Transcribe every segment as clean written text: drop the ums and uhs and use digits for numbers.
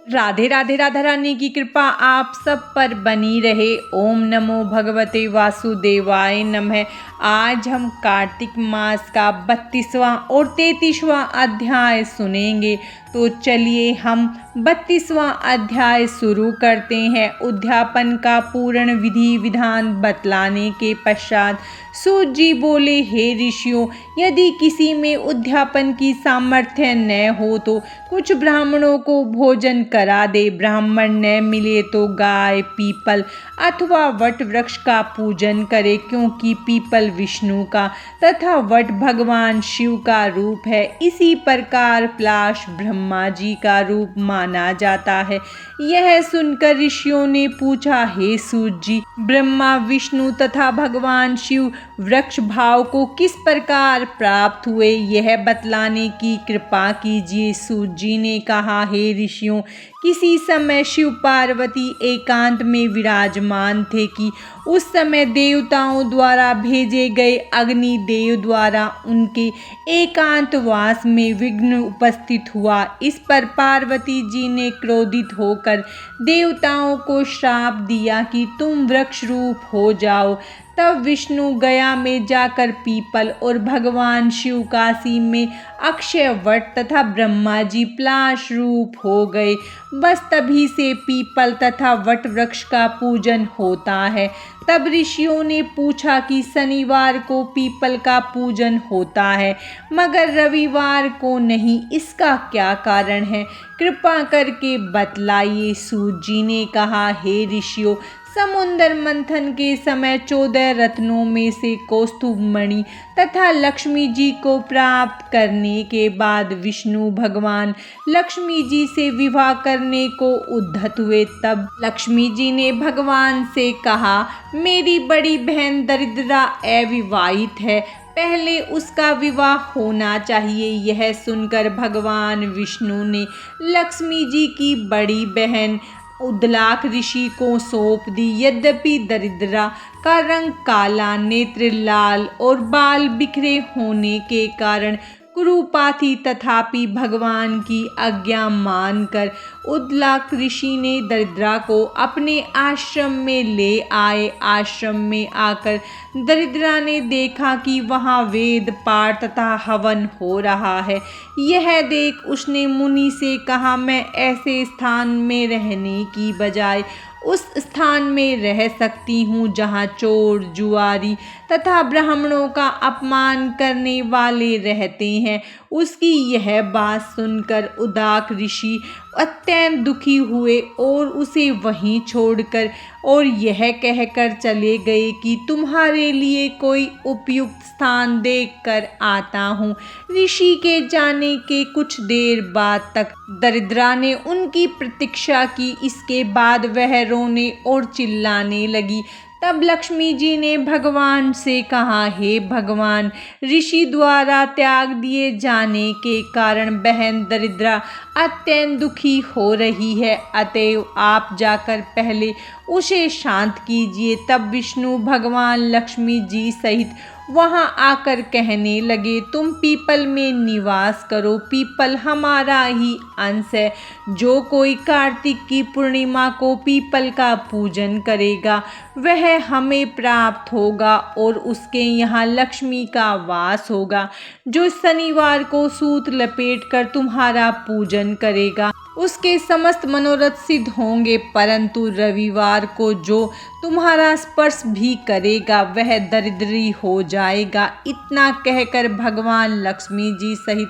राधे राधे। राधा रानी की कृपा आप सब पर बनी रहे। ओम नमो भगवते वासुदेवाय नमः। आज हम कार्तिक मास का 32वां और 33वां अध्याय सुनेंगे। तो चलिए हम 32वां अध्याय शुरू करते हैं। उद्यापन का पूर्ण विधि विधान बतलाने के पश्चात सूत जी बोले, हे ऋषियों, यदि किसी में उद्यापन की सामर्थ्य न हो तो कुछ ब्राह्मणों को भोजन करा दे। ब्राह्मण न मिले तो गाय, पीपल अथवा वट वृक्ष का पूजन करे, क्योंकि पीपल विष्णु का तथा वट भगवान शिव का रूप है। इसी प्रकार पलाश ब्रह्मा जी का रूप माना जाता है। यह सुनकर ऋषियों ने पूछा, हे सूत जी, ब्रह्मा विष्णु तथा भगवान शिव वृक्ष भाव को किस प्रकार प्राप्त हुए, यह बतलाने की कृपा कीजिए। सूत जी ने कहा, हे ऋषियों, किसी समय शिव पार्वती एकांत में विराजमान थे कि उस समय देवताओं द्वारा भेजे गए अग्नि देव द्वारा उनके एकांतवास में विघ्न उपस्थित हुआ। इस पर पार्वती जी ने क्रोधित होकर देवताओं को श्राप दिया कि तुम वृक्ष रूप हो जाओ। तब विष्णु गया में जाकर पीपल और भगवान शिव काशी में अक्षय वट तथा ब्रह्मा जी पलाश रूप हो गए। बस तभी से पीपल तथा वट वृक्ष का पूजन होता है। तब ऋषियों ने पूछा कि शनिवार को पीपल का पूजन होता है मगर रविवार को नहीं, इसका क्या कारण है? कृपा करके बतलाइए। सूत जी ने कहा, हे ऋषियों, समुद्र मंथन के समय 14 रत्नों में से कौस्तुभ मणि तथा लक्ष्मी जी को प्राप्त करने के बाद विष्णु भगवान लक्ष्मी जी से विवाह करने को उद्यत हुए। तब लक्ष्मी जी ने भगवान से कहा, मेरी बड़ी बहन दरिद्रा अविवाहित है, पहले उसका विवाह होना चाहिए। यह सुनकर भगवान विष्णु ने लक्ष्मी जी की बड़ी बहन उद्दालक ऋषि को सौंप दी। यद्यपि दरिद्रा का रंग काला, नेत्र लाल और बाल बिखरे होने के कारण कुरूपा थी, तथापि भगवान की आज्ञा मानकर उद्दालक ऋषि ने दरिद्रा को अपने आश्रम में ले आए। आश्रम में आकर दरिद्रा ने देखा कि वहाँ वेद पाठ तथा हवन हो रहा है। यह देख उसने मुनि से कहा, मैं ऐसे स्थान में रहने की बजाय उस स्थान में रह सकती हूँ जहाँ चोर, जुआरी तथा ब्राह्मणों का अपमान करने वाले रहते हैं। उसकी यह बात सुनकर उद्दालक ऋषि अत्यंत दुखी हुए और उसे वहीं छोड़कर और यह कहकर चले गए कि तुम्हारे लिए कोई उपयुक्त स्थान देखकर आता हूँ। ऋषि के जाने के कुछ देर बाद तक दरिद्रा ने उनकी प्रतीक्षा की। इसके बाद वह रोने और चिल्लाने लगी। तब लक्ष्मी जी ने भगवान से कहा, हे भगवान, ऋषि द्वारा त्याग दिए जाने के कारण बहन दरिद्रा अत्यंत दुखी हो रही है, अतएव आप जाकर पहले उसे शांत कीजिए। तब विष्णु भगवान लक्ष्मी जी सहित वहां आकर कहने लगे, तुम पीपल में निवास करो, पीपल हमारा ही अंश है। जो कोई कार्तिक की पूर्णिमा को पीपल का पूजन करेगा वह हमें प्राप्त होगा और उसके यहाँ लक्ष्मी का वास होगा। जो शनिवार को सूत लपेटकर तुम्हारा पूजन करेगा उसके समस्त मनोरथ सिद्ध होंगे, परंतु रविवार को जो तुम्हारा स्पर्श भी करेगा वह दरिद्री हो जाएगा। इतना कहकर भगवान लक्ष्मी जी सहित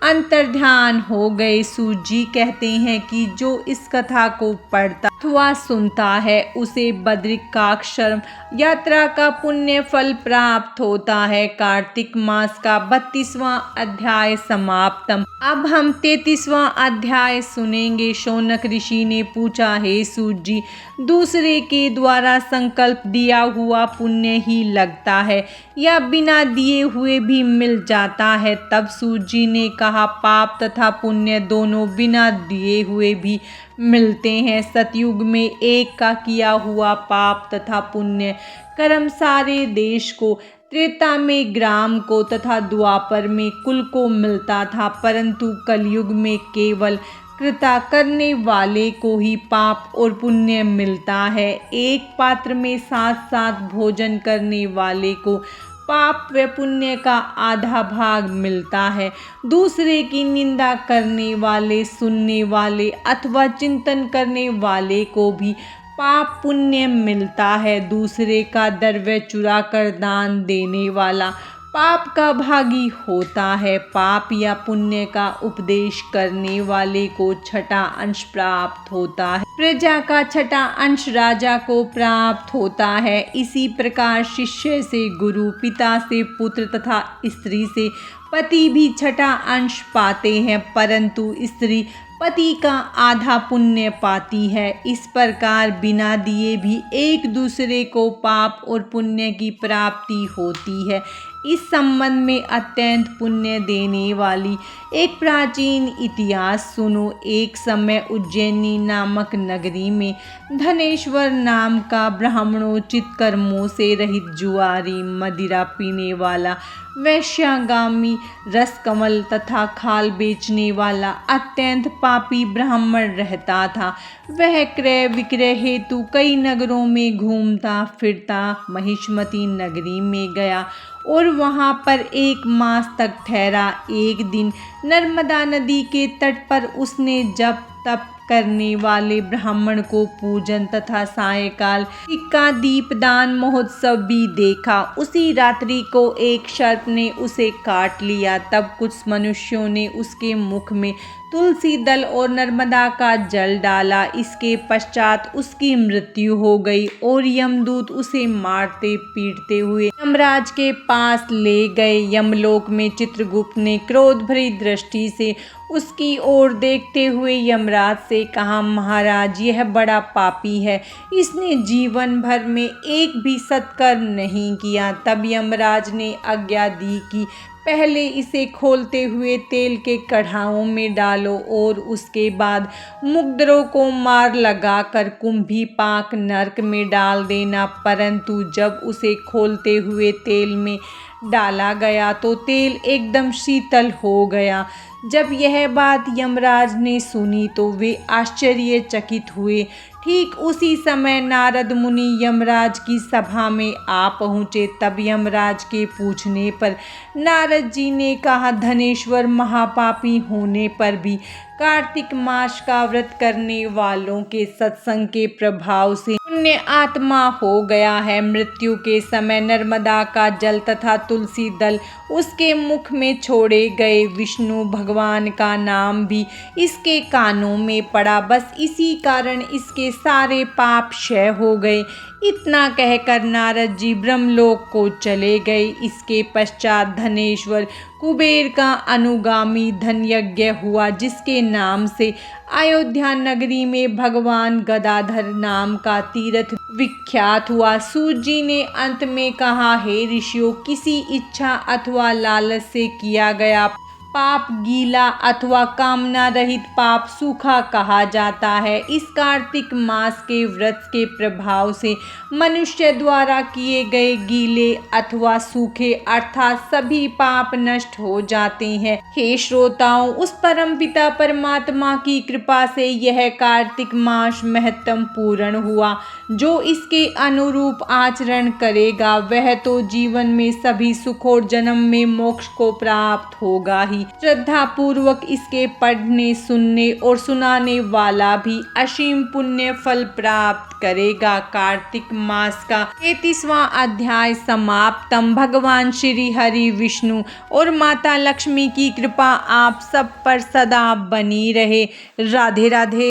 अंतर्ध्यान हो गए। सूत जी कहते हैं कि जो इस कथा को पढ़ता अथवा सुनता है उसे बद्रिकाश्रम यात्रा का पुण्य फल प्राप्त होता है। कार्तिक मास का 32वां अध्याय समाप्तम। अब हम 33वां अध्याय सुनेंगे। शौनक ऋषि ने पूछा, हे सूत जी, दूसरे के द्वारा संकल्प दिया हुआ पुण्य ही लगता है या बिना दिए हुए भी मिल जाता है? तब सूत जी ने कहा, पाप तथा पुण्य दोनों बिना दिए हुए भी मिलते हैं। सतयुग में एक का किया हुआ पाप तथा पुण्य कर्म सारे देश को, त्रेता में ग्राम को तथा द्वापर में कुल को मिलता था, परंतु कलयुग में केवल कृता करने वाले को ही पाप और पुण्य मिलता है। एक पात्र में साथ साथ भोजन करने वाले को पाप व पुण्य का आधा भाग मिलता है। दूसरे की निंदा करने वाले, सुनने वाले अथवा चिंतन करने वाले को भी पाप पुण्य मिलता है। दूसरे का द्रव्य चुरा कर दान देने वाला पाप का भागी होता है। पाप या पुण्य का उपदेश करने वाले को छठा अंश प्राप्त होता है। प्रजा का छठा अंश राजा को प्राप्त होता है। इसी प्रकार शिष्य से गुरु, पिता से पुत्र तथा स्त्री से पति भी छठा अंश पाते हैं, परंतु स्त्री पति का आधा पुण्य पाती है। इस प्रकार बिना दिए भी एक दूसरे को पाप और पुण्य की प्राप्ति होती है। इस संबंध में अत्यंत पुण्य देने वाली एक प्राचीन इतिहास सुनो। एक समय उज्जैनी नामक नगरी में धनेश्वर नाम का ब्राह्मणोचित कर्मों से रहित जुआरी, मदिरा पीने वाला, वैश्यागामी, रसकमल तथा खाल बेचने वाला अत्यंत पापी ब्राह्मण रहता था। वह क्रय विक्रय हेतु कई नगरों में घूमता फिरता महिष्मती नगरी में गया और वहाँ पर एक मास तक ठहरा। एक दिन नर्मदा नदी के तट पर उसने जप तप करने वाले ब्राह्मण को पूजन तथा सायंकाल का दीपदान महोत्सव भी देखा। उसी रात्रि को एक सर्प ने उसे काट लिया। तब कुछ मनुष्यों ने उसके मुख में तुलसी दल और नर्मदा का जल डाला। इसके पश्चात उसकी मृत्यु हो गई और यमदूत उसे मारते पीटते हुए यमराज के पास ले गए। यमलोक में चित्रगुप्त ने क्रोध भरी दृष्टि से उसकी ओर देखते हुए यमराज से कहा, महाराज यह बड़ा पापी है, इसने जीवन भर में एक भी सत्कर्म नहीं किया। तब यमराज ने आज्ञा दी कि पहले इसे खोलते हुए तेल के कढ़ाओं में डालो और उसके बाद मुग्धरों को मार लगाकर कुंभीपाक नरक में डाल देना। परंतु जब उसे खोलते हुए तेल में डाला गया तो तेल एकदम शीतल हो गया। जब यह बात यमराज ने सुनी तो वे आश्चर्यचकित हुए। ठीक उसी समय नारद मुनि यमराज की सभा में आ पहुँचे। तब यमराज के पूछने पर नारद जी ने कहा, धनेश्वर महापापी होने पर भी कार्तिक मास का व्रत करने वालों के सत्संग के प्रभाव से पुण्य आत्मा हो गया है। मृत्यु के समय नर्मदा का जल तथा तुलसी दल उसके मुख में छोड़े गए। विष्णु भगवान का नाम भी इसके कानों में पड़ा। बस इसी कारण इसके सारे पाप क्षय हो गए। इतना कहकर नारद जी ब्रह्मलोक को चले गए। इसके पश्चात धनेश्वर कुबेर का अनुगामी धन यज्ञ हुआ, जिसके नाम से अयोध्या नगरी में भगवान गदाधर नाम का तीर्थ विख्यात हुआ। सूत जी ने अंत में कहा, हे ऋषियों, किसी इच्छा अथवा लालच से किया गया पाप गीला अथवा कामना रहित पाप सूखा कहा जाता है। इस कार्तिक मास के व्रत के प्रभाव से मनुष्य द्वारा किए गए गीले अथवा सूखे अर्थात सभी पाप नष्ट हो जाते हैं। हे श्रोताओं, उस परमपिता परमात्मा की कृपा से यह कार्तिक मास महत्तम पूर्ण हुआ। जो इसके अनुरूप आचरण करेगा वह तो जीवन में सभी सुख और जन्म में मोक्ष को प्राप्त होगा ही। श्रद्धा पूर्वक इसके पढ़ने, सुनने और सुनाने वाला भी असीम पुण्य फल प्राप्त करेगा। कार्तिक मास का 33वां अध्याय समाप्तम। भगवान श्री हरि विष्णु और माता लक्ष्मी की कृपा आप सब पर सदा बनी रहे। राधे राधे।